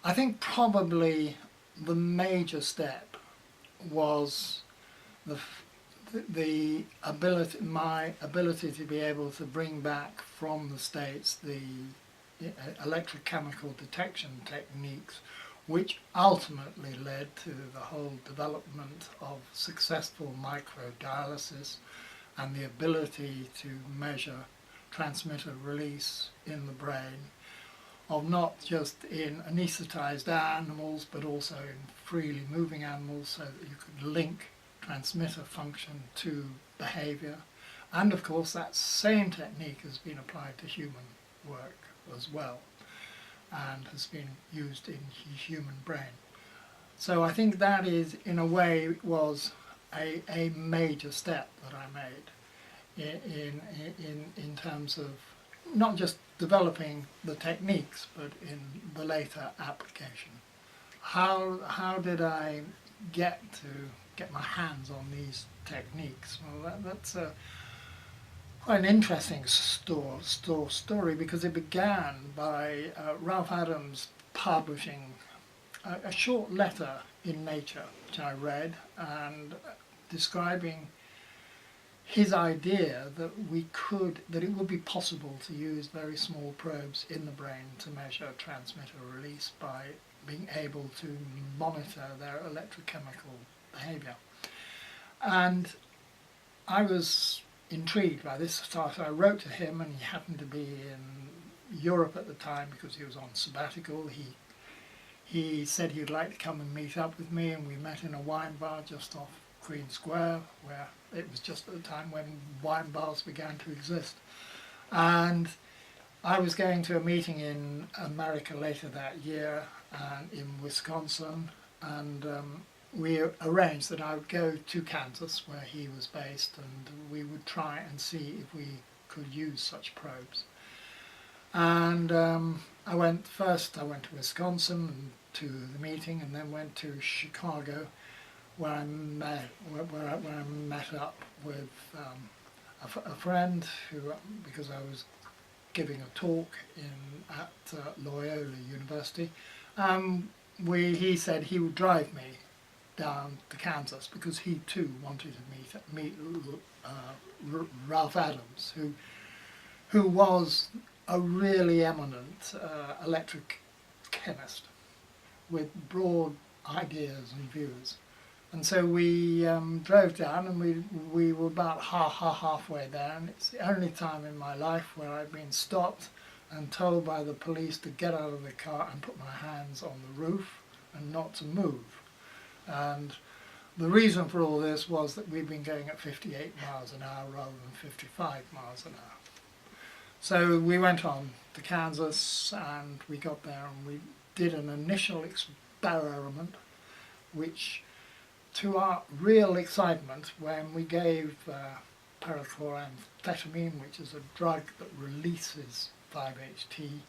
I think probably the major step was the ability, my ability to be able to bring back from the States the electrochemical detection techniques, which ultimately led to the whole development of successful microdialysis and the ability to measure transmitter release in the brain of not just in anaesthetized animals but also in freely moving animals, so that you could link transmitter function to behavior. And of course that same technique has been applied to human work as well and has been used in human brain. So I think that is, in a way, was a major step that I made in terms of not just developing the techniques but in the later application. How did I get my hands on these techniques? Well, that's quite an interesting story, because it began by Ralph Adams publishing a short letter in Nature, which I read, and describing his idea that it would be possible to use very small probes in the brain to measure transmitter release by being able to monitor their electrochemical behavior. And I was intrigued by this, so I wrote to him, and he happened to be in Europe at the time because he was on sabbatical. He said he'd like to come and meet up with me, and we met in a wine bar just off Queen Square, where it was just at the time when wine bars began to exist. And I was going to a meeting in America later that year, in Wisconsin, and we arranged that I would go to Kansas, where he was based, and we would try and see if we could use such probes. And I went to Wisconsin to the meeting, and then went to Chicago, where I met up with a friend who, because I was giving a talk at Loyola University, he said he would drive me down to Kansas because he too wanted to meet Ralph Adams, who was a really eminent electric chemist with broad ideas and views. And so we drove down, and we were about halfway there, and it's the only time in my life where I've been stopped and told by the police to get out of the car and put my hands on the roof and not to move. And the reason for all this was that we'd been going at 58 miles an hour rather than 55 miles an hour. So we went on to Kansas, and we got there, and we did an initial experiment, which, to our real excitement, when we gave parachloramphetamine, which is a drug that releases 5-HT,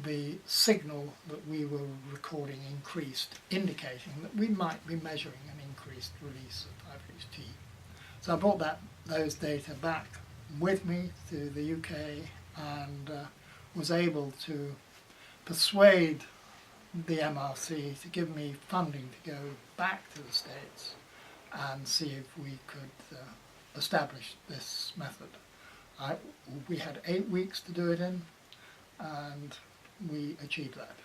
the signal that we were recording increased, indicating that we might be measuring an increased release of 5-HT. So I brought those data back with me to the UK, and was able to persuade the MRC to give me funding to go back to the States and see if we could establish this method. We had 8 weeks to do it in, and we achieved that.